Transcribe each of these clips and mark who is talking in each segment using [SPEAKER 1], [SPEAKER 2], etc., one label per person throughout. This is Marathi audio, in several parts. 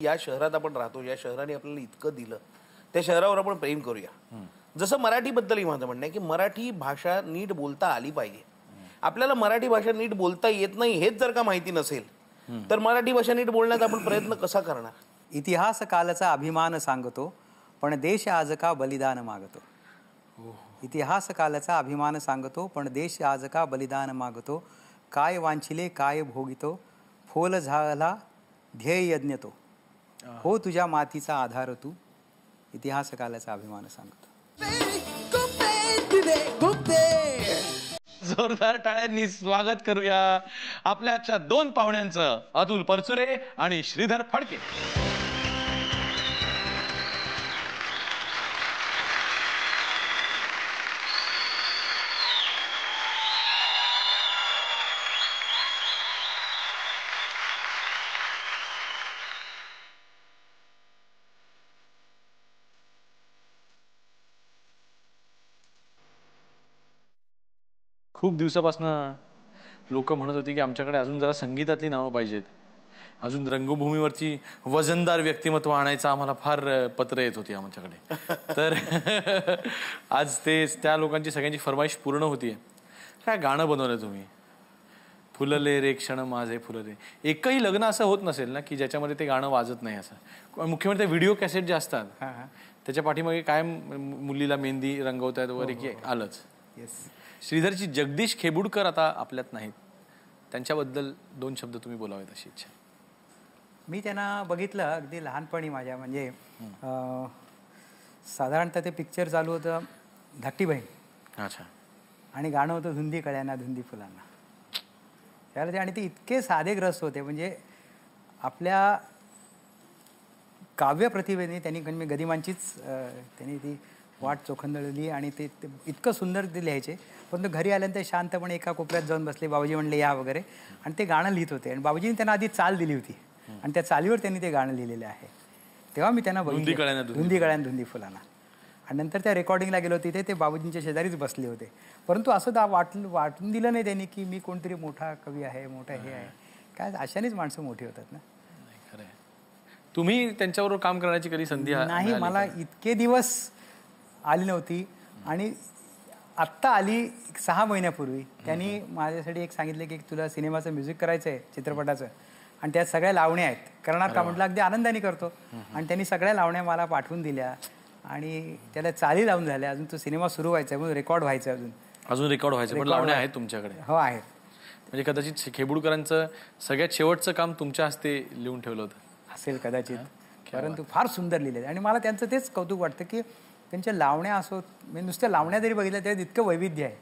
[SPEAKER 1] या शहरात आपण राहतो, या शहराने आपल्याला इतकं दिलं, त्या शहरावर आपण प्रेम करूया. जसं मराठीबद्दलही माझं म्हणणं आहे की मराठी भाषा नीट बोलता आली पाहिजे. आपल्याला मराठी भाषा नीट बोलता येत नाही हेच जर का माहिती नसेल तर मराठी भाषा नीट बोलण्याचा आपण प्रयत्न कसा करणार.
[SPEAKER 2] इतिहास कालचा अभिमान सांगतो पण देश आज का बलिदान मागतो. इतिहास कालचा अभिमान सांगतो पण देश आज का बलिदान मागतो. काय वांछिले काय भोगितो फोल झाला ध्येय यज्ञ तो. हो तुझ्या मातीचा आधार तू इतिहास कालाचा अभिमान सांगतो.
[SPEAKER 3] जोरदार टाळ्यांनी स्वागत करूया आपल्या आजच्या दोन पाहुण्यांचं, अतुल परचुरे आणि श्रीधर फडके. खूप दिवसापासून लोक म्हणत होती की आमच्याकडे अजून जरा संगीतातली नावं पाहिजेत, अजून रंगभूमीवरची वजनदार व्यक्तिमत्व आणायचं आम्हाला फार पत्र येत होती आमच्याकडे. तर आज ते त्या लोकांची सगळ्यांची फरमाईश पूर्ण होतीये. काय गाणं बनवलं तुम्ही, फुलले रे क्षण माझे फुलले. एकही लग्न असं होत नसेल ना की ज्याच्यामध्ये ते गाणं वाजत नाही. असं मुख्य म्हणजे व्हिडिओ कॅसेट जे असतात त्याच्या पाठीमागे काय मुलीला मेहंदी रंगवतायत वगैरे की आलंच. श्रीधरची जगदीश खेबुडकर आता आपल्यात नाहीत, त्यांच्याबद्दल दोन शब्द तुम्ही बोलावेत अशी इच्छा.
[SPEAKER 2] मी त्यांना बघितलं अगदी लहानपणी माझ्या, म्हणजे साधारणतः ते पिक्चर चालू होतं धाकटी बहीण.
[SPEAKER 3] अच्छा.
[SPEAKER 2] आणि गाणं होतं धुंदी कळ्यांना धुंदी फुलांना. त्याला आणि ते इतके साधेग्रस्त होते, म्हणजे आपल्या काव्य प्रतिभेने त्यांनी गदिमांचीच त्यांनी ती वाट चोखंदळली आणि ते इतकं सुंदर ते लिहायचे. पण घरी आल्यानंतर शांतपणे एका कोपऱ्यात जाऊन बसले, बाबूजी म्हणले या वगैरे, आणि ते गाणं लिहित होते. आणि बाबूजींनी त्यांना आधी चाल दिली होती आणि त्या चालीवर त्यांनी ते गाणं लिहिलेलं आहे. तेव्हा मी त्यांना बघितलं धुंदी कळ्यान धुंदी फुलांना. आणि नंतर त्या रेकॉर्डिंगला गेलो तिथे ते बाबूजींच्या शेजारीच बसले होते. परंतु असं वाटून दिलं नाही त्यांनी की मी कोणतरी मोठा कवी आहे, मोठा हे आहे. काय अशानेच माणसं मोठी होतात ना.
[SPEAKER 3] तुम्ही त्यांच्याबरोबर काम करण्याची कधी संधी
[SPEAKER 2] नाही, मला इतके दिवस आली नव्हती. आणि आत्ता आली 6 महिन्यापूर्वी. त्यांनी माझ्यासाठी एक सांगितलं की तुला सिनेमाचं म्युझिक करायचं आहे चित्रपटाचं, आणि त्यात सगळ्या लावण्या आहेत, करणार का म्हटलं अगदी आनंदाने करतो. आणि त्यांनी सगळ्या लावण्या मला पाठवून दिल्या आणि त्याला चाली लावून झाल्या. अजून तो सिनेमा सुरू व्हायचा आहे, म्हणून रेकॉर्ड व्हायचं अजून
[SPEAKER 3] रेकॉर्ड व्हायचं. पण लावण्या आहेत तुमच्याकडे?
[SPEAKER 2] हो आहेत.
[SPEAKER 3] म्हणजे कदाचित खेबुडकरांचं सगळ्यात शेवटचं काम तुमच्या हस्ते लिहून ठेवलं होतं
[SPEAKER 2] असेल कदाचित. परंतु फार सुंदर लिहिले. आणि मला त्यांचं तेच कौतुक वाटतं की त्यांच्या लावण्या असो, म्हणजे नुसत्या लावण्या जरी बघितल्या त्यात इतकं वैविध्य आहे,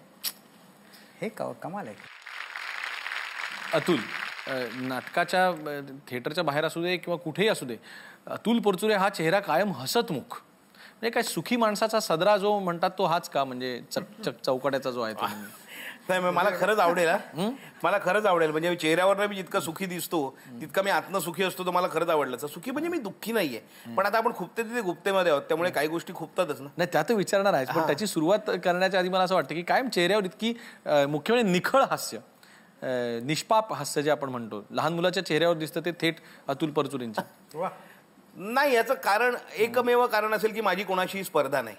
[SPEAKER 2] हे कमाल आहे.
[SPEAKER 3] अतुल, नाटकाच्या थिएटरच्या बाहेर असू दे किंवा कुठेही असू दे, अतुल परचुरे हा चेहरा कायम हसतमुख, म्हणजे काय सुखी माणसाचा सदरा जो म्हणतात तो हाच का, म्हणजे चौकड्याचा जो आहे तो?
[SPEAKER 1] नाही, मला खरंच आवडेल. मला खरंच आवडेल. म्हणजे चेहऱ्यावर मी जितका सुखी दिसतो तितका मी आत्म सुखी असतो. तो मला खरंच आवडलं. सुखी म्हणजे मी दुःखी नाहीये, पण आता आपण खुपते तिथे गुप्तेमध्ये आहोत, त्यामुळे काही गोष्टी खुपतातच ना.
[SPEAKER 3] नाही, त्यात विचारणार आहे, पण त्याची सुरुवात करण्याच्या आधी मला असं वाटतं की कायम चेहऱ्यावर इतकी मुख्य म्हणजे निखळ हास्य, निष्पाप हास्य जे आपण म्हणतो, लहान मुलाच्या चेहऱ्यावर दिसतं ते थेट अतुल परचुरेंच्या.
[SPEAKER 1] नाही, याचं कारण एकमेव कारण असेल की माझी कोणाशी स्पर्धा नाही,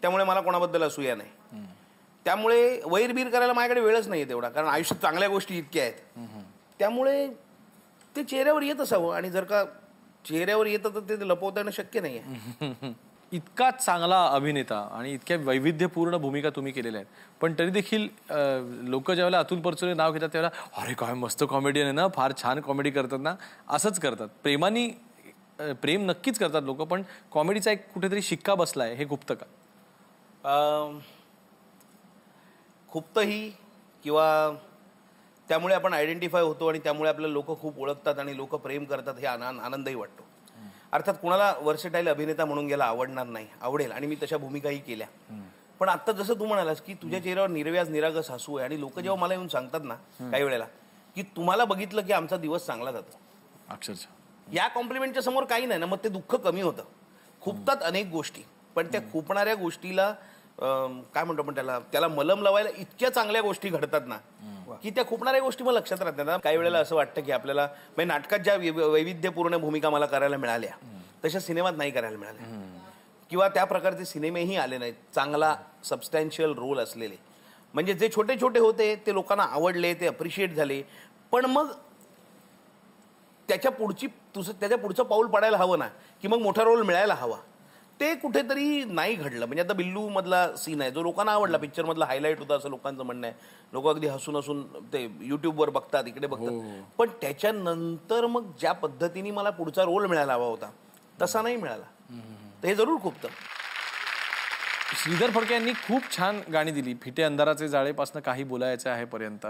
[SPEAKER 1] त्यामुळे मला कोणाबद्दल असूया नाही. त्यामुळे वैरबीर करायला माझ्याकडे वेळच नाही तेवढा, कारण आयुष्यात चांगल्या गोष्टी इतक्या आहेत. त्यामुळे ते चेहऱ्यावर येत असावं, आणि जर का चेहऱ्यावर येतं तर ते लपवता येणं शक्य नाहीये.
[SPEAKER 3] इतका चांगला अभिनेता आणि इतक्या वैविध्यपूर्ण भूमिका तुम्ही केलेल्या आहेत, पण तरी देखील लोक ज्यावेळेला अतुल परचुरे नाव घेतात त्यावेळेला अरे काय मस्त कॉमेडियन आहे ना, फार छान कॉमेडी करतात ना, असंच करतात. प्रेम नक्कीच करतात लोक, पण कॉमेडीचा एक कुठेतरी शिक्का बसलाय, हे खुपतं का?
[SPEAKER 1] खुपतंही, किंवा त्यामुळे आपण आयडेंटिफाय होतो आणि त्यामुळे आपल्याला लोक खूप ओळखतात आणि लोक प्रेम करतात, हे आनंदही वाटतो. अर्थात कुणाला वर्सेटाईल अभिनेता म्हणून गेला आवडणार नाही, आवडेल, आणि मी तशा भूमिकाही केल्या. पण आता जसं तू म्हणालास की तुझ्या चेहऱ्यावर निर्व्याज निरागस हसू आहे, आणि लोक जेव्हा मला येऊन सांगतात ना काही वेळेला की तुम्हाला बघितलं की आमचा दिवस चांगला जातो,
[SPEAKER 3] अक्षरशः
[SPEAKER 1] या कॉम्प्लिमेंटच्या समोर काही नाही ना, मग ते दुःख कमी होतं. खुपतात अनेक गोष्टी, पण त्या खुपणाऱ्या गोष्टीला काय म्हणतो आपण त्याला मलम लावायला इतक्या चांगल्या गोष्टी घडतात ना की त्या खुपणाऱ्या गोष्टी मला लक्षात राहतात ना. काही वेळेला असं वाटतं की आपल्याला म्हणजे नाटकात ज्या वैविध्यपूर्ण भूमिका मला करायला मिळाल्या तशा सिनेमात नाही करायला मिळाल्या, किंवा त्या प्रकारचे सिनेमेही आले नाहीत चांगला सबस्टॅन्शियल रोल असलेले. म्हणजे जे छोटे छोटे होते ते लोकांना आवडले, ते अप्रिशिएट झाले, पण मग त्याच्या पुढचं पाऊल पडायला हवं ना, की मग मोठा रोल मिळायला हवा. ते कुठेतरी नाही घडलं. म्हणजे आता बिल्लू मधला सीन आहे जो लोकांना आवडला, पिक्चर मधला हायलाईट होता असं लोकांचं म्हणणं आहे. लोक अगदी हसून हसून ते युट्यूबवर बघतात, इकडे बघतात, पण त्याच्यानंतर मग ज्या पद्धतीने मला पुढचा रोल मिळायला हवा होता तसा नाही मिळाला. तर हे जरूर खूपतं.
[SPEAKER 3] श्रीधर फडके यांनी खूप छान गाणी दिली, फिटे अंधाराचे जाळेपासून काही बोलायचे आहे पर्यंत.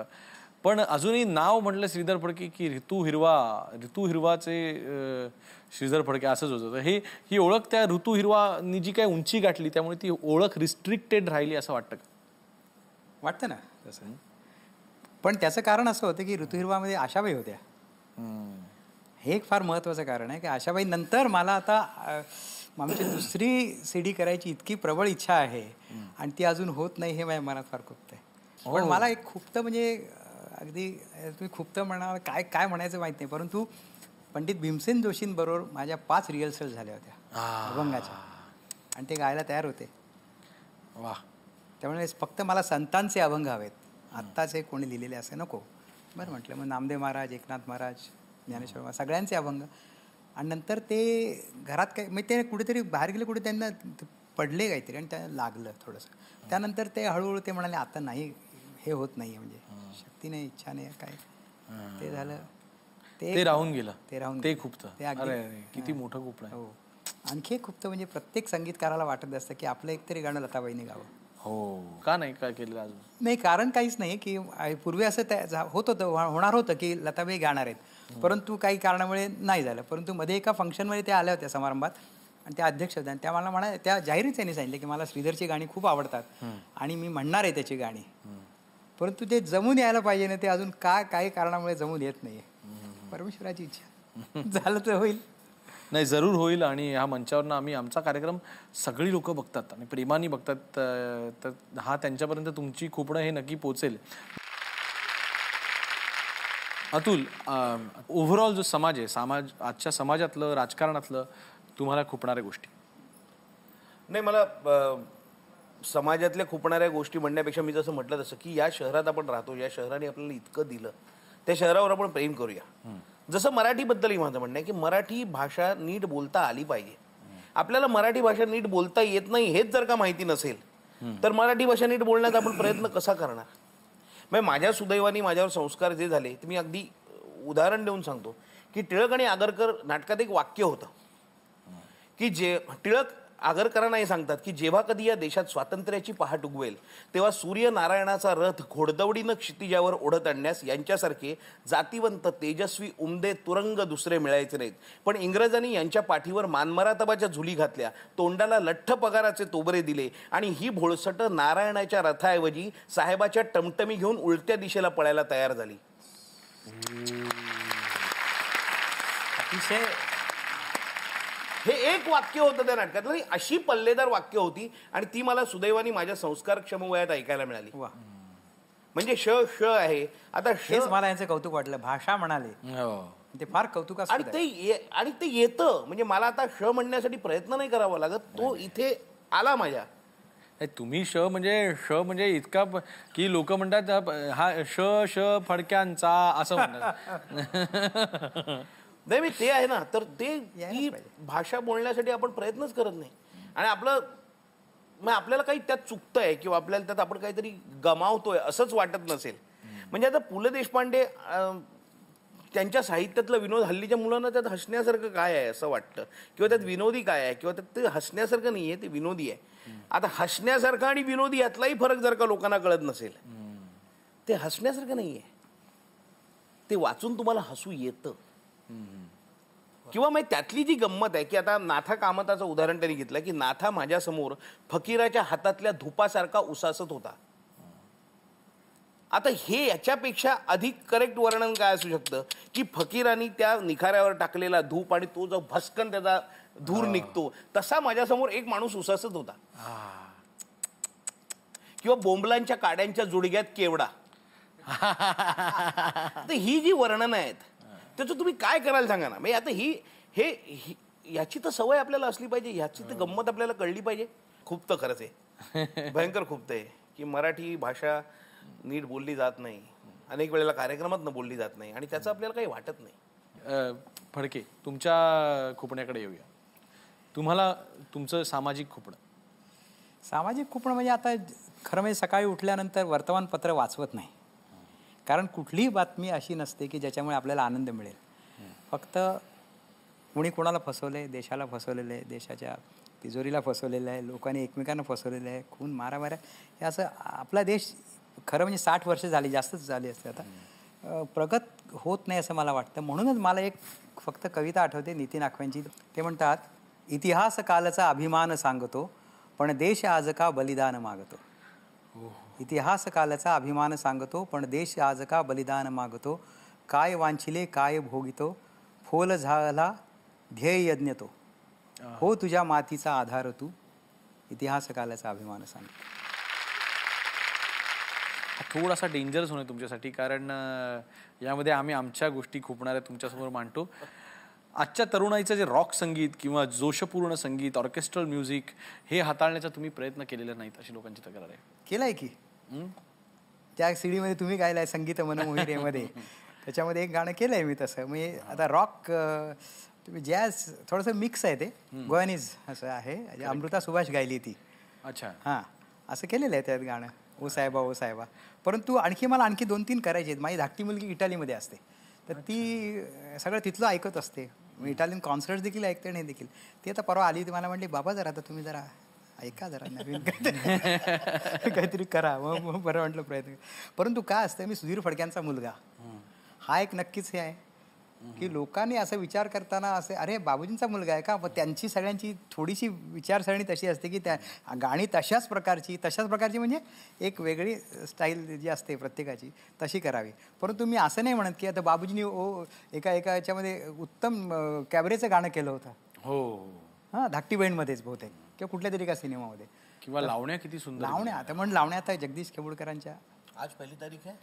[SPEAKER 3] पण अजूनही नाव म्हटलं श्रीधर फडके की ऋतू हिरवाचे श्रीधर फडके असंच होतं. ही ओळख त्या ऋतू हिरवानी जी काय उंची गाठली त्यामुळे ती ओळख रिस्ट्रिक्टेड राहिली असं वाटतं का?
[SPEAKER 2] वाटतं ना तसं. पण त्याचं कारण असं होतं की ऋतू हिरवामध्ये आशाबाई होत्या. हे एक फार महत्त्वाचं कारण आहे की आशाबाई नंतर मला आता आमची दुसरी CD करायची इतकी प्रबळ इच्छा आहे आणि ती अजून होत नाही, हे माझ्या मनात फार खूपतं आहे. पण मला एक खूपतं म्हणजे अगदी तुम्ही खूपतं म्हणाल काय म्हणायचं माहीत नाही, परंतु पंडित भीमसेन जोशींबरोबर माझ्या 5 रिहर्सल झाल्या होत्या अभंगाच्या आणि ते गायला तयार होते.
[SPEAKER 3] वा.
[SPEAKER 2] त्यामुळे फक्त मला संतांचे अभंग हवेत, आत्ताचे कोणी लिहिलेले असे नको. बरं म्हटलं. मग नामदेव महाराज, एकनाथ महाराज, ज्ञानेश्वर सगळ्यांचे अभंग. आणि नंतर ते घरात काय म्हणजे ते कुठेतरी बाहेर गेले, कुठे त्यांना पडले काहीतरी आणि त्यांना लागलं थोडंसं. त्यानंतर ते हळूहळू ते म्हणाले आता नाही, हे होत नाही, म्हणजे शक्ती नाही, इच्छा नाही, काय ते झालं, ते
[SPEAKER 3] राहून गेलं.
[SPEAKER 2] ते
[SPEAKER 3] खूपतं.
[SPEAKER 2] अरे
[SPEAKER 3] किती मोठं खूप आहे.
[SPEAKER 2] हो. आणखी खूपतं म्हणजे प्रत्येक संगीतकाराला वाटत असतं की आपलं एकतरी गाणं लताबाईने गावं.
[SPEAKER 3] हो. का नाही काय केलं अजून?
[SPEAKER 2] नाही, कारण काहीच नाही की पूर्वी असं होत होतं, होणार होतं की लताबाई गाणार आहेत, परंतु काही कारणामुळे नाही झालं. परंतु मध्ये एका फंक्शनमध्ये त्या आल्या होत्या समारंभात आणि त्या अध्यक्ष होत्या आणि त्या मला म्हणा, त्या जाहीरच त्यांनी सांगितलं की मला श्रीधरची गाणी खूप आवडतात आणि मी म्हणणार आहे त्याची गाणी, परंतु ते जमून यायला पाहिजे ना, ते अजून काही कारणामुळे जमून येत नाहीये. परमेश्वराची इच्छा झालं तर होईल.
[SPEAKER 3] नाही, जरूर होईल. आणि ह्या मंचावरनं आम्ही आमचा कार्यक्रम सगळी लोक बघतात आणि प्रेमाने बघतात, तर हा त्यांच्यापर्यंत तुमची खुपणं हे नक्की पोचेल. अतुल, ओव्हरऑल जो समाज आहे, आजच्या समाजातलं, राजकारणातलं तुम्हाला खुपणाऱ्या गोष्टी?
[SPEAKER 1] नाही, मला समाजातल्या खुपणाऱ्या गोष्टी म्हणण्यापेक्षा मी जसं म्हटलं तसं की या शहरात आपण राहतो, या शहराने आपल्याला इतकं दिलं, त्या शहरावर आपण प्रेम करूया. जसं मराठीबद्दलही माझं म्हणणं आहे की मराठी भाषा नीट बोलता आली पाहिजे. आपल्याला मराठी भाषा नीट बोलता येत नाही हेच जर का माहिती नसेल तर मराठी भाषा नीट बोलण्याचा आपण प्रयत्न कसा करणार? म्हणजे माझ्या सुदैवाने माझ्यावर संस्कार जे झाले ते मी अगदी उदाहरण देऊन सांगतो की टिळक आणि आगरकर नाटकात एक वाक्य होतं की टिळक आगरकरांना हे सांगतात की जेव्हा कधी या देशात स्वातंत्र्याची पहाट उगवेल तेव्हा सूर्यनारायणाचा रथ घोडदौडीनं क्षितिजावर ओढत आणण्यास यांच्यासारखे जातीवंत, तेजस्वी, उमदे, तुरंग दुसरे मिळायचे नाहीत. पण इंग्रजांनी यांच्या पाठीवर मानमरातबाच्या झुली घातल्या, तोंडाला लठ्ठ पगाराचे तोबरे दिले आणि ही भोळसट नारायणाच्या रथाऐवजी साहेबाच्या टमटमी घेऊन उलट्या दिशेला पळायला तयार झाली.
[SPEAKER 2] अतिशय
[SPEAKER 1] हे एक वाक्य होतं त्या नाटकातलं. अशी पल्लेदार वाक्य होती आणि ती मला सुदैवाने माझ्या संस्कारक्षम वयात ऐकायला मिळाली. म्हणजे श आहे. आता
[SPEAKER 2] मला यांचं कौतुक वाटलं, भाषा म्हणाले ते फार कौतुकास्पद आहे.
[SPEAKER 1] आणि ते येतं. म्हणजे मला आता श म्हणण्यासाठी प्रयत्न नाही करावा लागत, तो इथे आला माझ्या.
[SPEAKER 3] तुम्ही श म्हणजे इतका की लोक म्हणतात हा श फडक्यांचा असं म्हणतात.
[SPEAKER 1] नाही, मी ते आहे ना, तर ते ती भाषा बोलण्यासाठी आपण प्रयत्नच करत नाही आणि आपल्याला काही त्यात चुकतंय किंवा आपल्याला त्यात आपण काहीतरी गमावतोय असंच वाटत नसेल. म्हणजे आता पु ल देशपांडे त्यांच्या साहित्यातलं विनोद, हल्लीच्या मुलांना त्यात हसण्यासारखं काय आहे असं वाटतं, किंवा त्यात विनोदी काय आहे, किंवा त्यात ते हसण्यासारखं नाही आहे, ते विनोदी आहे. आता हसण्यासारखं आणि विनोदी यातलाही फरक जर का लोकांना कळत नसेल, ते हसण्यासारखं नाही आहे, ते वाचून तुम्हाला हसू येतं. किंवा मग त्यातली जी गंमत आहे की आता नाथा कामताचं उदाहरण त्यांनी घेतलं की नाथा माझ्यासमोर फकीराच्या हातातल्या धुपासारखा उसासत होता. आता हे याच्यापेक्षा अधिक करेक्ट वर्णन काय असू शकतं की फकीरांनी त्या निखाऱ्यावर टाकलेला धूप आणि तो जो भस्कन त्याचा धूर निघतो तसा माझ्यासमोर एक माणूस उसासत होता. किंवा बोंबलांच्या काड्यांच्या जुडग्यात केवडा. तर ही जी वर्णनं आहेत त्याचं तुम्ही काय करायला सांगा ना. म्हणजे आता ही याची तर सवय आपल्याला असली पाहिजे, ह्याची तर गंमत आपल्याला कळली पाहिजे. खूप तर खरंच आहे, भयंकर खूप आहे की मराठी भाषा नीट बोलली जात नाही, अनेक वेळेला कार्यक्रमात न बोलली जात नाही आणि त्याचं आपल्याला काही वाटत नाही.
[SPEAKER 3] फडके, तुमच्या खुपण्याकडे येऊया. तुम्हाला तुमचं सामाजिक खुपणं.
[SPEAKER 2] सामाजिक खुपणं म्हणजे आता खरं म्हणजे सकाळी उठल्यानंतर वर्तमानपत्र वाचवत नाही, कारण कुठलीही बातमी अशी नसते की ज्याच्यामुळे आपल्याला आनंद मिळेल. फक्त कुणी कोणाला फसवलं आहे, देशाला फसवलेलं आहे, देशाच्या तिजोरीला फसवलेलं आहे, लोकांनी एकमेकांना फसवलेलं आहे, खून मारामाऱ्या, हे असं आपला देश खरं म्हणजे 60 वर्ष झाली, जास्तच झाली असते आता, प्रगत होत नाही असं मला वाटतं. म्हणूनच मला एक फक्त कविता आठवते नितीन आखव्यांची. ते म्हणतात, इतिहास कालचा अभिमान सांगतो पण देश आज का बलिदान मागतो. इतिहास कालचा अभिमान सांगतो पण देश आज का बलिदान मागतो. काय वांछिले काय भोगितो, फोल झाला ध्येय यज्ञ तो. हो तुझ्या मातीचा आधार तू, इतिहास कालाचा अभिमान सांगतो.
[SPEAKER 3] थोडासा डेंजरस होणे तुमच्यासाठी, कारण यामध्ये आम्ही आमच्या गोष्टी खुपणाऱ्या तुमच्यासमोर मांडतो. आजच्या तरुणाईचं जे रॉक संगीत किंवा जोशपूर्ण संगीत, ऑर्केस्ट्रल म्युझिक हे हाताळण्याचा तुम्ही प्रयत्न केलेला नाहीत अशी लोकांची तक्रार आहे.
[SPEAKER 2] केलाय की त्या सीडीमध्ये तुम्ही गायलाय संगीत मन मोहिरेमध्ये, त्याच्यामध्ये एक गाणं केलंय मी तसं. म्हणजे आता रॉक तुम्ही जॅझ थोडंसं मिक्स आहे, ते गोवानीज असं आहे. अमृता सुभाष गायली ती.
[SPEAKER 3] अच्छा.
[SPEAKER 2] हां, असं केलेलं आहे त्यात गाणं, ओ साहेबा ओ साहेबा. परंतु मला आणखी 2-3 करायचे आहेत. माझी धाकटी मुलगी इटालीमध्ये असते, तर ती सगळं तिथलं ऐकत असते. मी इटालियन कॉन्सर्ट देखील ऐकते आणि हे देखील. ती आता परवा आली, ती मला म्हटली, बाबा जरा आता तुम्ही जरा ऐका, जरा नवीन काहीतरी करा. मग बरं म्हटलं प्रयत्न. परंतु काय असतं, मी सुधीर फडक्यांचा मुलगा, हा एक नक्कीच हे आहे की लोकांनी असं विचार करताना असे, अरे बाबूजींचा मुलगा आहे का, मग त्यांची सगळ्यांची थोडीशी विचारसरणी तशी असते की त्या गाणी तशाच प्रकारची म्हणजे एक वेगळी स्टाईल जी असते प्रत्येकाची तशी करावी. परंतु मी असं नाही म्हणत की आता बाबूजींनी एका याच्यामध्ये उत्तम कॅबरेचं गाणं केलं होतं.
[SPEAKER 3] हो.
[SPEAKER 2] हां, धाकटी बहीणमध्येच बहुतेक किंवा कुठल्या तरी एका सिनेमामध्ये.
[SPEAKER 3] किंवा लावण्या किती सुंदर.
[SPEAKER 2] लावण्या आता लावण्या आता जगदीश केबुलकरांच्या.
[SPEAKER 1] आज 1 तारीख आहे,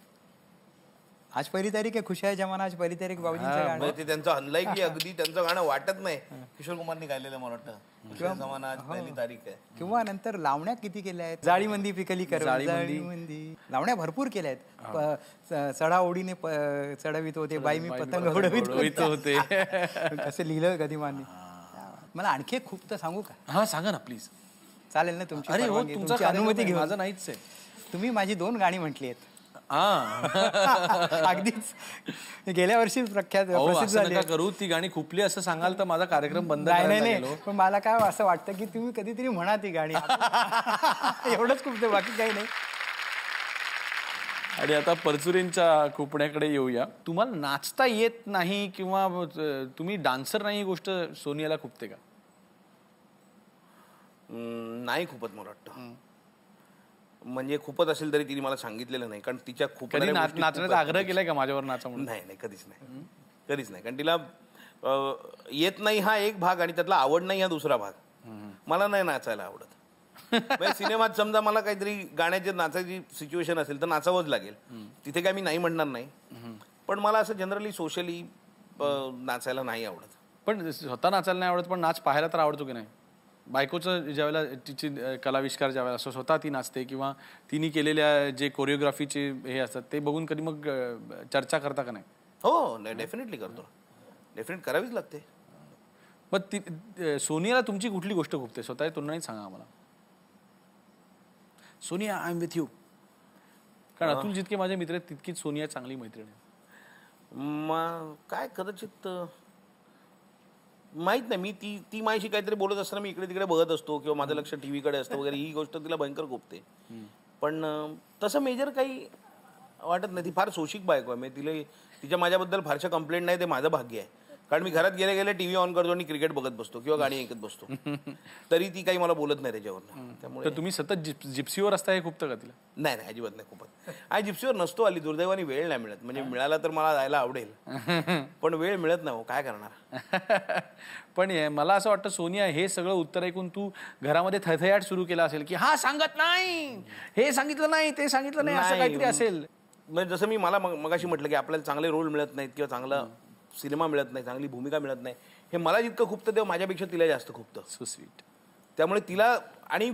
[SPEAKER 2] आज 1 तारीख आहे, खुश आहे जमाना, आज 1 तारीख बाबूजींचं गाणं.
[SPEAKER 1] ते त्यांचं अनलाईकली अगदी त्यांचं गाणं वाटत नाही. किशोर कुमारनी गायलेलं मला वाटतं, खुश आहे जमाना आज 1 तारीख आहे.
[SPEAKER 2] किंवा नंतर लावण्या किती केल्या आहेत, जाळीमंदी पिकली कर, जाळीमंदी लावण्या भरपूर केल्या आहेत. चढा ओढीने चढवित होते, बाई मी पतंग उडवित होते, कसं लिहिलं गदिमांनी. मला आणखी खूप तर सांगू का?
[SPEAKER 3] हा सांगा ना प्लीज.
[SPEAKER 2] चालेल ना तुमची?
[SPEAKER 3] अरे हो,
[SPEAKER 2] तुमची अनुमती घेऊन.
[SPEAKER 3] माझं नाहीच आहे.
[SPEAKER 2] तुम्ही माझी 2 गाणी म्हटली आहेत. अगदीच गेल्या वर्षी प्रसिद्ध झाली.
[SPEAKER 3] करू ती गाणी खुपली असं सांगाल तर माझा कार्यक्रम बंद.
[SPEAKER 2] नाही, पण मला काय असं वाटतं की तुम्ही कधीतरी म्हणा ती गाणी. एवढंच खूप, बाकी काही नाही.
[SPEAKER 3] आणि आता परचुरेंच्या खुपण्याकडे येऊया. तुम्हाला नाचता येत नाही किंवा तुम्ही डान्सर नाही, ही गोष्ट सोनियाला खुपते का?
[SPEAKER 1] नाही खूपत मला वाटतं. म्हणजे खूपच असेल तरी तिने मला सांगितलेलं नाही, कारण तिच्या खूप
[SPEAKER 3] नाचण्याचा आग्रह केलाय का माझ्यावर नाचा म्हणून?
[SPEAKER 1] नाही, कधीच नाही. कारण तिला येत नाही हा एक भाग आणि त्यातला आवड नाही हा दुसरा भाग. मला नाही नाचायला आवडत. सिनेमात समजा मला काहीतरी गाण्याची नाचायची सिच्युएशन असेल तर नाचावंच लागेल, तिथे काय मी नाही म्हणणार नाही. पण मला असं जनरली सोशली नाचायला नाही आवडत.
[SPEAKER 3] पण स्वतः नाचायला नाही आवडत, पण नाच पाहायला तर आवडतो की नाही? बायकोचं ज्यावेळेला तिची कलाविष्कार ज्यावेळेला असं स्वतः ती नाचते किंवा तिने केलेल्या जे कोरिओग्राफीचे हे असतात ते बघून कधी मग चर्चा करता का नाही?
[SPEAKER 1] हो, डेफिनेटली करतो. डेफिनेट करावीच लागते.
[SPEAKER 3] पण ती सोनियाला तुमची कुठली गोष्ट खुपते? स्वतः तोंडाने सांगा आम्हाला. Sonia, I am with you. कारण अतुल जितके माझे मित्र आहेत तितकीच सोनिया चांगली मैत्रीण आहे.
[SPEAKER 1] काय कदाचित माहित नाही. मी ती माझ्याशी काहीतरी बोलत असताना मी इकडे तिकडे बघत असतो किंवा माझं लक्ष टीव्हीकडे असतं वगैरे, ही गोष्ट तिला भयंकर खुपते. पण तसं मेजर काही वाटत नाही. ती फार सोशिक बायको आहे. म्हणजे तिच्या माझ्याबद्दल फारशा कंप्लेंट नाही, ते माझं भाग्य आहे. कारण मी घरात गेले टीव्ही ऑन करतो आणि क्रिकेट बघत बसतो किंवा गाणी ऐकत बसतो, तरी ती काही मला बोलत नाही त्याच्यावर. त्यामुळे
[SPEAKER 3] तुम्ही सतत जिप्सीवर असता हे खूपतं का तिला?
[SPEAKER 1] नाही, अजिबात नाही खूपच. आणि जिप्सीवर नसतो आली, दुर्दैवाने वेळ नाही मिळत. म्हणजे मिळाला तर मला जायला आवडेल, पण वेळ मिळत नाही. काय करणार?
[SPEAKER 3] पण मला असं वाटतं सोनिया, हे सगळं उत्तर ऐकून तू घरामध्ये थैथयाट सुरू केला असेल की हा सांगत नाही, हे सांगितलं नाही, ते सांगितलं नाही, असं काहीतरी असेल.
[SPEAKER 1] म्हणजे जसं मी मला मगाशी म्हटलं की आपल्याला चांगले रोल मिळत नाहीत किंवा चांगला सिनेमा मिळत नाही, चांगली भूमिका मिळत नाही, हे मला जितकं खुपतं तेव्हा माझ्यापेक्षा तिला जास्त खुपतं.
[SPEAKER 3] So sweet.
[SPEAKER 1] त्यामुळे तिला आणि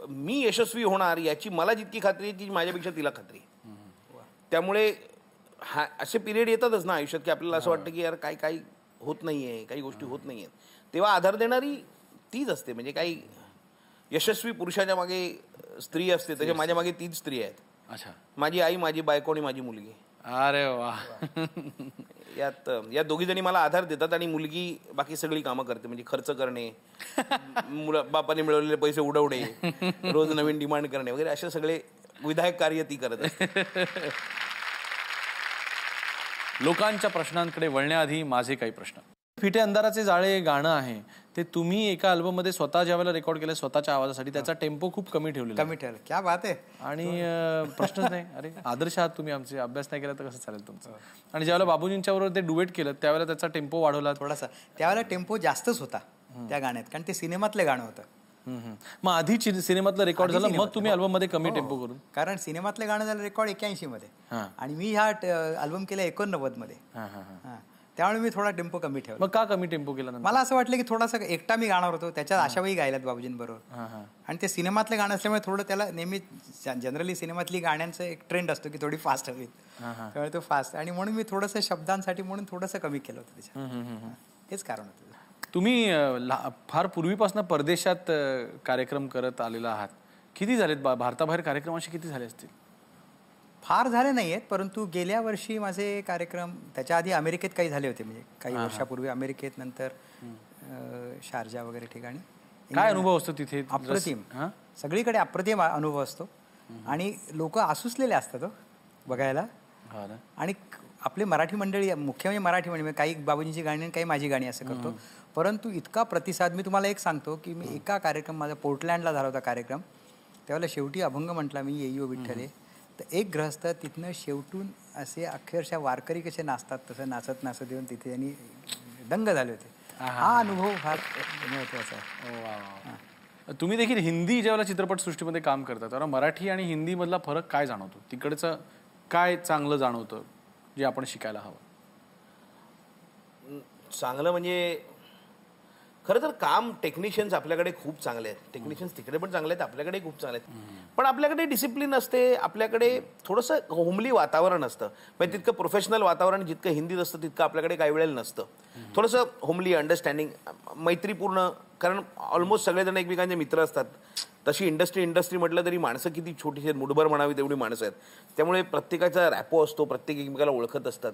[SPEAKER 1] मी यशस्वी होणार याची मला जितकी खात्री आहे ती माझ्यापेक्षा तिला खात्री आहे. त्यामुळे असे पिरियड येतातच ना आयुष्यात की आपल्याला असं वाटतं की यार काही होत नाहीये, काही गोष्टी होत नाहीयेत, तेव्हा आधार देणारी तीच असते. म्हणजे काही यशस्वी पुरुषाच्या मागे स्त्री असते, तसे माझ्या मागे तीच स्त्री आहेत.
[SPEAKER 3] अच्छा.
[SPEAKER 1] माझी आई, माझी बायको आणि माझी मुलगी.
[SPEAKER 3] अरे वा.
[SPEAKER 1] या दोघी जणी मला आधार देतात आणि मुलगी बाकी सगळी कामं करते. म्हणजे खर्च करणे, बापाने मिळवलेले पैसे उडवणे, रोज नवीन डिमांड करणे वगैरे असे सगळे विधायक कार्य ती करत असते.
[SPEAKER 3] लोकांच्या प्रश्नांकडे वळण्याआधी माझे काही प्रश्न. फिटे अंधाराचे जाळे गाणं आहे ते तुम्ही एका अल्बममध्ये स्वतः ज्यावेळेला रेकॉर्ड केलं स्वतःच्या आवाजासाठी, त्याचा टेम्पो खूप कमी ठेवलेला.
[SPEAKER 2] कमी ठेवलं. क्या बात आहे.
[SPEAKER 3] आणि प्रश्नच नाही. अरे आदर्श आहात तुम्ही आमचे, अभ्यास नाही केला तर कसं चालेल तुमचं. आणि ज्यावेळेला बाबूजींच्या बरोबर ते डुएट केलं त्यावेळेला त्याचा टेम्पो वाढवला
[SPEAKER 2] थोडासा. त्यावेळेला टेम्पो जास्तच होता त्या गाण्यात, कारण ते सिनेमातलं गाणं होतं.
[SPEAKER 3] मग आधी सिनेमातलं रेकॉर्ड झालं, मग तुम्ही अल्बम मध्ये कमी टेम्पो करून.
[SPEAKER 2] कारण सिनेमातलं गाणं झालं रेकॉर्ड 81 मध्ये आणि मी ह्या अल्बम केला 89 मध्ये. त्यामुळे मी थोडा टेम्पो कमी ठेवला.
[SPEAKER 3] मग का कमी टेम्पो केला?
[SPEAKER 2] मला असं वाटलं की थोडासा एकटा मी गाणार होतो, त्याच्यात आशाबाई गायल्यात बाबूजींबरोबर, आणि ते सिनेमातलं गाणं असल्यामुळे थोडं त्याला नेहमी जनरली सिनेमातली गाण्यांचं एक ट्रेंड असतो की थोडी फास्ट हवी, त्यामुळे तो फास्ट, आणि म्हणून मी थोडंसं शब्दांसाठी म्हणून थोडंसं कमी केलं होतं त्याच्यात. हेच कारण होतं.
[SPEAKER 3] तुम्ही फार पूर्वीपासून परदेशात कार्यक्रम करत आलेला आहात. किती झालेत भारताबाहेर कार्यक्रम असे किती झाले असतील?
[SPEAKER 2] फार झाले नाही आहेत, परंतु गेल्या वर्षी माझे कार्यक्रम, त्याच्या आधी अमेरिकेत काही झाले होते, म्हणजे काही वर्षापूर्वी अमेरिकेत, नंतर शारजा वगैरे ठिकाणी.
[SPEAKER 3] काय अनुभव असतो तिथे?
[SPEAKER 2] अप्रतिम. सगळीकडे अप्रतिम अनुभव असतो आणि लोक आसुसलेले असतात बघायला. आणि आपली मराठी मंडळी, मुख्य म्हणजे मराठी मंडळी, काही बाबूजींची गाणी आणि काही माझी गाणी असं करतो, परंतु इतका प्रतिसाद. मी तुम्हाला एक सांगतो की मी एका कार्यक्रम, माझा पोर्टलँडला झाला होता कार्यक्रम, त्यावेळेला शेवटी अभंग म्हटला मी, येईयो विठ्ठले, तर एक ग्रहस्थ तिथनं शेवटून असे अक्षरशः वारकरी कसे नाचतात तसं नाचत नाचत येऊन तिथे त्यांनी दंग झाले होते. हा अनुभव फार महत्वाचा आहे.
[SPEAKER 3] तुम्ही देखील हिंदी ज्यावेळेला चित्रपटसृष्टीमध्ये काम करता तेव्हा मराठी आणि हिंदी मधला फरक काय जाणवतो? तिकडचं काय चांगलं जाणवतं जे आपण शिकायला हवं?
[SPEAKER 1] चांगलं म्हणजे खरं तर काम टेक्निशियन्स आपल्याकडे खूप चांगले आहेत. टेक्निशियन्स तिकडे पण चांगले आहेत, आपल्याकडे खूप चांगले आहेत. पण आपल्याकडे डिसिप्लिन असते, आपल्याकडे थोडंसं होमली वातावरण असतं. म्हणजे तितकं प्रोफेशनल वातावरण जितकं हिंदीत असतं तितकं आपल्याकडे काही वेळेला नसतं. थोडंसं होमली, अंडरस्टँडिंग, मैत्रीपूर्ण, कारण ऑलमोस्ट सगळेजण एकमेकांचे मित्र असतात. तशी इंडस्ट्री म्हटलं तरी माणसं किती छोटीशी आहेत, मुठभर म्हणावी तेवढी माणसं आहेत. त्यामुळे प्रत्येकाचा रॅपो असतो, प्रत्येक एकमेकाला ओळखत असतात.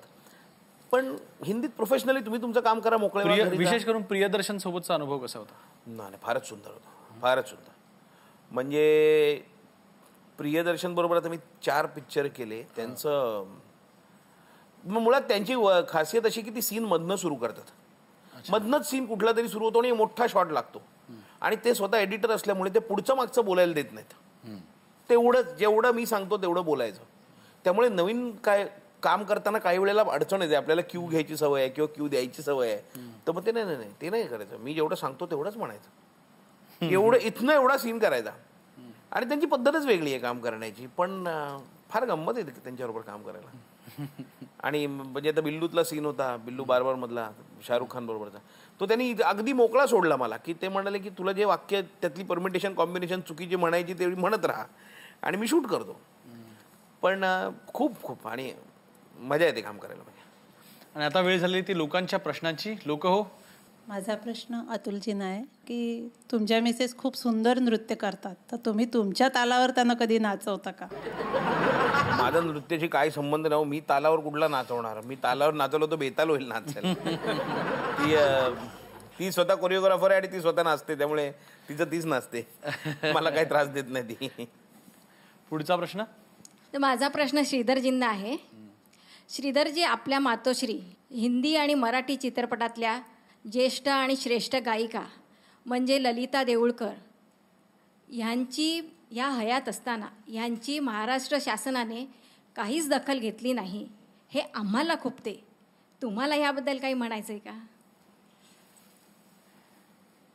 [SPEAKER 1] पण हिंदीत प्रोफेशनली तुम्ही तुमचं काम करा, मोकळे.
[SPEAKER 3] विशेष करून प्रियदर्शन सोबतचा अनुभव कसा होता?
[SPEAKER 1] नाही, फारच सुंदर होता, फारच सुंदर. म्हणजे प्रियदर्शन बरोबर आता मी 4 पिक्चर केले. त्यांचं मुळात त्यांची खासियत अशी की ती सीन मधनं सुरू करतात. मधनच सीन कुठला तरी सुरू होतो आणि मोठा शॉट लागतो, आणि ते स्वतः एडिटर असल्यामुळे ते पुढचं मागचं बोलायला देत नाहीत. तेवढं जेवढं मी सांगतो तेवढं बोलायचं. त्यामुळे नवीन काय काम करताना काही वेळेला अडचण येते. आपल्याला क्यू घ्यायची सवय आहे किंवा क्यू द्यायची सवय आहे, तर मग ते नाही करायचं. मी जेवढं सांगतो तेवढंच म्हणायचं, इथनं एवढा सीन करायचा. आणि त्यांची पद्धतच वेगळी आहे काम करण्याची, पण फार गंमत येते त्यांच्याबरोबर काम करायला. आणि म्हणजे आता बिल्लूतला सीन होता, बिल्लू बारबार मधला शाहरुख खान बरोबरचा, तो त्यांनी अगदी मोकळा सोडला मला, की ते म्हणाले की तुला जे वाक्य त्यातली परमिटेशन कॉम्बिनेशन चुकीची म्हणायची तेवढी म्हणत राहा आणि मी शूट करतो. पण खूप आणि मजा येते काम करायला.
[SPEAKER 3] आणि आता वेळ झाली ती लोकांच्या प्रश्नांची. लोक हो,
[SPEAKER 4] माझा प्रश्न अतुलजींना आहे की तुमच्या मिसेस खूप सुंदर नृत्य करतात, तर तुम्ही तुमच्या तालावर त्यांना कधी नाचवता का?
[SPEAKER 1] माझा नृत्याशी काय संबंध नाही. मी तालावर कुठला नाचवणार? मी तालावर नाचवलो तो बेताल होईल नाचायला. ती स्वतः कोरिओग्राफर आहे आणि ती स्वतः नाचते, त्यामुळे तिचं तीच नाचते, मला काही त्रास देत नाही ती.
[SPEAKER 3] पुढचा प्रश्न.
[SPEAKER 5] तर माझा प्रश्न श्रीधरजींना आहे. श्रीधरजी, आपल्या मातोश्री हिंदी आणि मराठी चित्रपटातल्या ज्येष्ठ आणि श्रेष्ठ गायिका म्हणजे ललिता देऊळकर ह्या हयात असताना ह्यांची महाराष्ट्र शासनाने काहीच दखल घेतली नाही, हे आम्हाला खुपते. तुम्हाला याबद्दल काही म्हणायचं आहे का?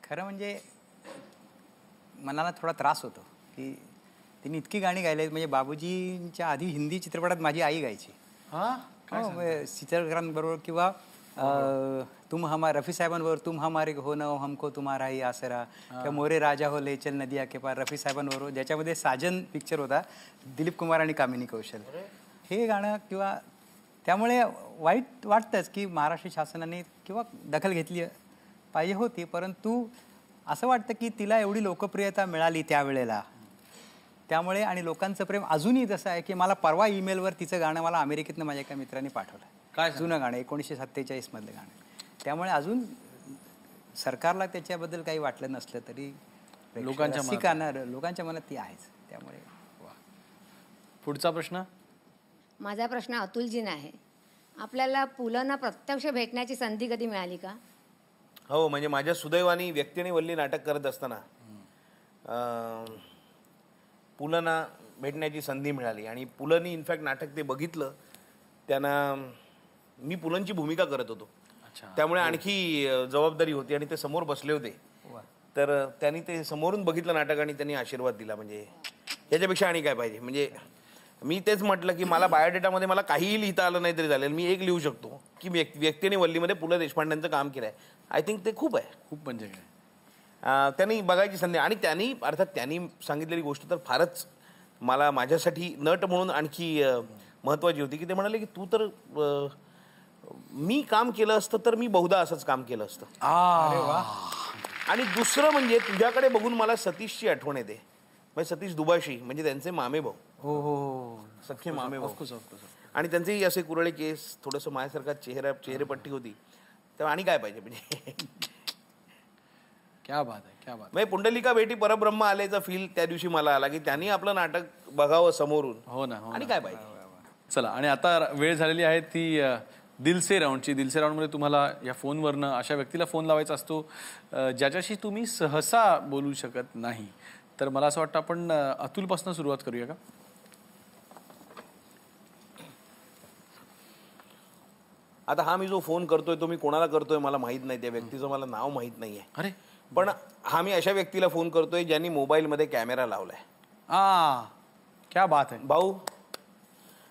[SPEAKER 2] खरं म्हणजे मनाला थोडा त्रास होतो की तिने इतकी गाणी गायली आहेत, म्हणजे बाबूजींच्या आधी हिंदी चित्रपटात माझी आई गायची. चित्रकारांबरोबर किंवा रफी साहेबांबरोबर तुम हमारे हो न हमको तुम्हारा ही आसरा, किंवा मोरे राजा हो ले चल नदिया के पार रफी साहेबांबरोबर, ज्याच्यामध्ये साजन पिक्चर होता, दिलीप कुमार आणि कामिनी कौशल. हे गाणं किंवा त्यामुळे वाईट वाटतंच की महाराष्ट्र शासनाने किंवा दखल घेतली पाहिजे होती, परंतु असं वाटतं की तिला एवढी लोकप्रियता मिळाली त्यावेळेला, त्यामुळे आणि लोकांचं प्रेम अजूनही जसं आहे की मला परवा ईमेलवर तिचं गाणं मला अमेरिकेतनं माझ्या एका मित्राने पाठवलं.
[SPEAKER 3] काय
[SPEAKER 2] जुनं गाणं 1947 मधलं गाणं. त्यामुळे अजून सरकारला त्याच्याबद्दल काही वाटलं नसलं तरी लोकांच्या मनात ती आहेच. त्यामुळे
[SPEAKER 3] पुढचा प्रश्न.
[SPEAKER 6] माझा प्रश्न अतुलजींना आहे. आपल्याला पुलंना प्रत्यक्ष भेटण्याची संधी कधी मिळाली का?
[SPEAKER 1] हो, म्हणजे माझ्या सुदैवानी व्यक्ती आणि वल्ली नाटक करत असताना पुलंना भेटण्याची संधी मिळाली आणि पुलंनी इनफॅक्ट नाटक ते बघितलं. त्यांना मी पुलंची भूमिका करत होतो, त्यामुळे आणखी जबाबदारी होती आणि ते समोर बसले होते. तर त्यांनी ते समोरून बघितलं नाटक आणि त्यांनी आशीर्वाद दिला. म्हणजे याच्यापेक्षा आणि काय पाहिजे. म्हणजे मी तेच म्हटलं की मला बायोडेटामध्ये मला काहीही लिहिता आलं नाही तरी चालेल, मी एक लिहू शकतो की व्यक्ती आणि वल्लीमध्ये पु ल देशपांड्यांचं काम केलं आहे. आय थिंक ते खूप आहे,
[SPEAKER 3] खूप म्हणजे
[SPEAKER 1] त्यांनी बघायची संधी. आणि त्यांनी सांगितलेली गोष्ट तर फारच मला माझ्यासाठी नट म्हणून आणखी महत्त्वाची होती की ते म्हणाले की तू तर मी काम केलं असतं तर मी बहुधा असंच काम केलं असतं. आणि दुसरं म्हणजे तुझ्याकडे बघून मला सतीशची आठवण येते. म्हणजे सतीश दुबाशी म्हणजे त्यांचे मामे भाऊ, सख्खे मामे भाऊ. आणि त्यांचेही असे कुरळे केस, थोडंसं माझ्यासारखा चेहरेपट्टी होती. तर आणि काय पाहिजे. म्हणजे
[SPEAKER 3] क्या बात आहे, क्या बात.
[SPEAKER 1] म्हणजे पुंडलिका भेटी परब्रह्म आल्याचा फील त्या दिवशी मला आला की त्यांनी आपलं नाटक बघावं समोरून.
[SPEAKER 3] हो ना.
[SPEAKER 1] आणि काय पाहिजे.
[SPEAKER 3] चला, आणि आता वेळ झालेली आहे ती दिलसे राऊंडची. दिलसे राऊंडमध्ये तुम्हाला या फोनवरनं अशा व्यक्तीला फोन लावायचा असतो ज्याच्याशी तुम्ही सहसा बोलू शकत नाही. तर मला असं वाटतं आपण अतुलपासून सुरुवात करूया का?
[SPEAKER 1] आता हा मी जो फोन करतोय तो मी कोणाला करतोय मला माहित नाही, त्या व्यक्तीचं मला नाव माहित नाहीये.
[SPEAKER 3] अरे
[SPEAKER 1] पण हा मी अशा व्यक्तीला फोन करतोय ज्यांनी मोबाईलमध्ये कॅमेरा लावलाय.
[SPEAKER 3] क्या बात आहे.
[SPEAKER 1] भाऊ,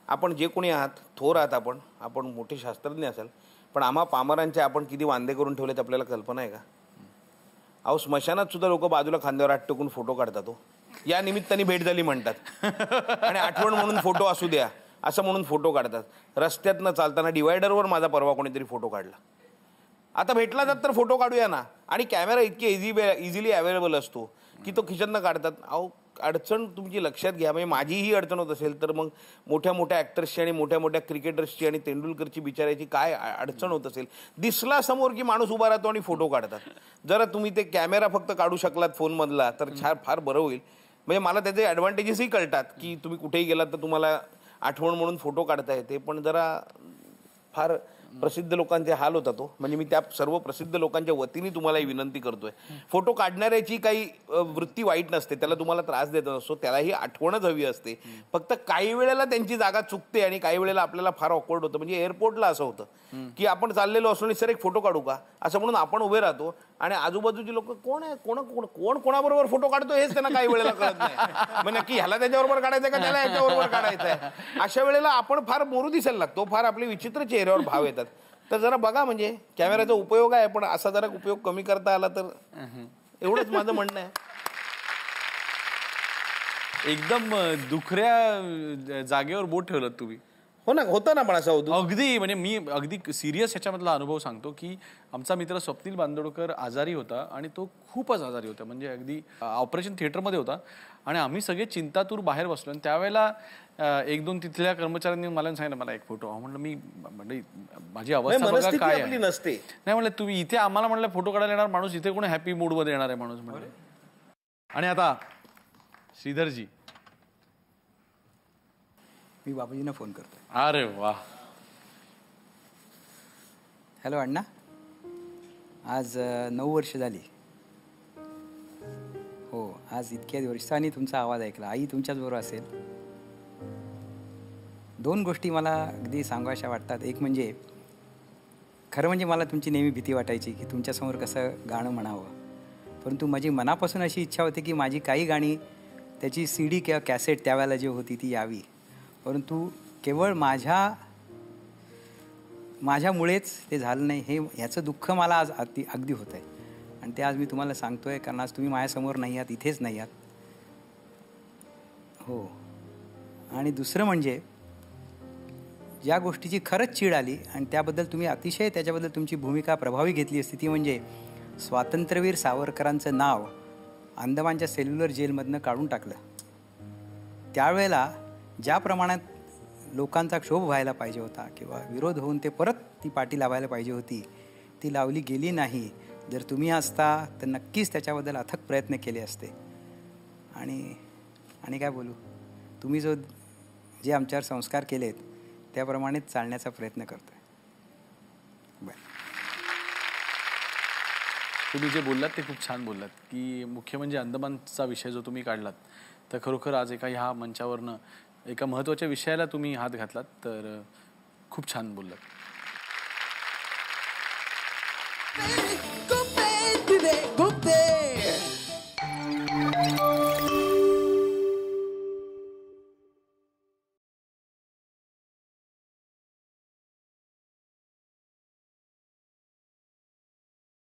[SPEAKER 1] आपण जे कोणी आहात, थोर आहात, आपण मोठे शास्त्रज्ञ असाल, पण आम्हा पामरांचे आपण किती वांदे करून ठेवलेत आपल्याला कल्पना आहे का? अहो, स्मशानात सुद्धा लोक बाजूला खांद्यावर हात टेकून फोटो काढतात. या निमित्ताने भेट झाली म्हणतात आणि आठवण म्हणून फोटो असू द्या असं म्हणून फोटो काढतात. रस्त्यातनं चालताना डिवायडरवर माझा परवा कोणीतरी फोटो काढला. आता भेटला जात तर फोटो काढूया ना. आणि कॅमेरा इतके इझिली अवेलेबल असतो की तो खिशातनं काढतात. अहो, अडचण तुमची लक्षात घ्या. म्हणजे माझीही अडचण होत असेल तर मग मोठ्या मोठ्या ॲक्टर्सची आणि मोठ्या मोठ्या क्रिकेटर्सची आणि तेंडुलकरची बिचारायची काय अडचण होत असेल. दिसला समोर की माणूस उभा राहतो आणि फोटो काढतात. जरा तुम्ही ते कॅमेरा फक्त काढू शकलात फोनमधला तर फार बरं होईल. म्हणजे मला त्याचे ॲडव्हान्टेजेसही कळतात की तुम्ही कुठेही गेलात तर तुम्हाला आठवण म्हणून फोटो काढता येते. पण जरा फार प्रसिद्ध लोकांचे हाल होता तो. म्हणजे मी त्या सर्व प्रसिद्ध लोकांच्या वतीने तुम्हाला विनंती करतोय, फोटो काढणाऱ्याची काही वृत्ती वाईट नसते, त्याला तुम्हाला त्रास देत नसतो, त्यालाही आठवणच हवी असते. फक्त काही वेळेला त्यांची जागा चुकते आणि काही वेळेला आपल्याला फार ऑकवर्ड होतं. म्हणजे एअरपोर्टला असं होतं की आपण चाललेलो असलो आणि सर एक फोटो काढू का असं म्हणून आपण उभे राहतो आणि आजूबाजूची लोक कोण आहे, कोण कोणाबरोबर फोटो काढतो हेच त्यांना काही वेळेला कळत नाही. म्हणजे नक्की ह्याला त्याच्याबरोबर काढायचं का त्याला ह्याच्याबरोबर काढायचं आहे. अशा वेळेला आपण फार मोरू दिसायला लागतो, फार आपले विचित्र चेहऱ्यावर भाव येतात. तर जरा बघा, म्हणजे कॅमेऱ्याचा उपयोग आहे पण असा जरा उपयोग कमी करता आला तर, एवढंच माझं म्हणणं आहे.
[SPEAKER 3] एकदम दुखऱ्या जागेवर बोट ठेवलं तुम्ही.
[SPEAKER 1] हो ना, होतं ना. पण असं
[SPEAKER 3] अगदी म्हणजे मी अगदी सिरियस ह्याच्यामधला अनुभव सांगतो की आमचा मित्र स्वप्नील बांदोडकर आजारी होता आणि तो खूपच आजारी होता. म्हणजे अगदी ऑपरेशन थिएटरमध्ये होता आणि आम्ही सगळे चिंतातूर बाहेर बसलो. आणि त्यावेळेला एक दोन तिथल्या कर्मचाऱ्यांनी मला सांगितलं मला एक फोटो. म्हणलं मी म्हणजे माझी अवस्था बघा काय
[SPEAKER 1] नसते.
[SPEAKER 3] नाही म्हणलं तुम्ही इथे आम्हाला म्हणलं फोटो काढायला येणार माणूस, इथे कोणी हॅपी मूडमध्ये येणार आहे माणूस म्हणलं. आणि आता श्रीधरजी,
[SPEAKER 2] मी बाबूजींना फोन करतो.
[SPEAKER 3] अरे वा.
[SPEAKER 2] हॅलो अण्णा, आज 9 वर्ष झाली. हो, आज इतक्या दिवसांनी तुमचा आवाज ऐकला. आई तुमच्याच बरोबर असेल. 2 गोष्टी मला अगदी सांगाव्याशा वाटतात. एक म्हणजे खरं म्हणजे मला तुमची नेहमी भीती वाटायची की तुमच्यासमोर कसं गाणं म्हणावं, परंतु माझी मनापासून अशी इच्छा होती की माझी काही गाणी त्याची CD किंवा कॅसेट त्यावेळेला जी होती ती यावी, परंतु केवळ माझ्यामुळेच ते झालं नाही ह्याचं दुःख मला आज अगदी होत आहे. आणि ते आज मी तुम्हाला सांगतोय, कारण आज तुम्ही माझ्यासमोर नाही आहात, इथेच नाही आहात. हो. आणि दुसरं म्हणजे ज्या गोष्टीची खरंच चीड आली आणि त्याबद्दल तुम्ही अतिशय त्याच्याबद्दल तुमची भूमिका प्रभावी घेतली असती, ती म्हणजे स्वातंत्र्यवीर सावरकरांचं नाव अंदमानच्या सेल्युलर जेलमधनं काढून टाकलं. त्यावेळेला ज्या प्रमाणात लोकांचा क्षोभ व्हायला पाहिजे होता किंवा विरोध होऊन ते परत ती पाठी लावायला पाहिजे होती, ती लावली गेली नाही. जर तुम्ही असता तर नक्कीच त्याच्याबद्दल अथक प्रयत्न केले असते. आणि काय बोलू, तुम्ही जे आमच्यावर संस्कार केलेत त्याप्रमाणेच चालण्याचा प्रयत्न करतोय. बरं.
[SPEAKER 3] तुम्ही जे बोललात ते खूप छान बोललात, की मुख्य म्हणजे अंदमानचा विषय जो तुम्ही काढलात, तर खरोखर आज ह्या मंचावरनं एका महत्त्वाच्या विषयाला तुम्ही हात घातलात, तर खूप छान बोललात.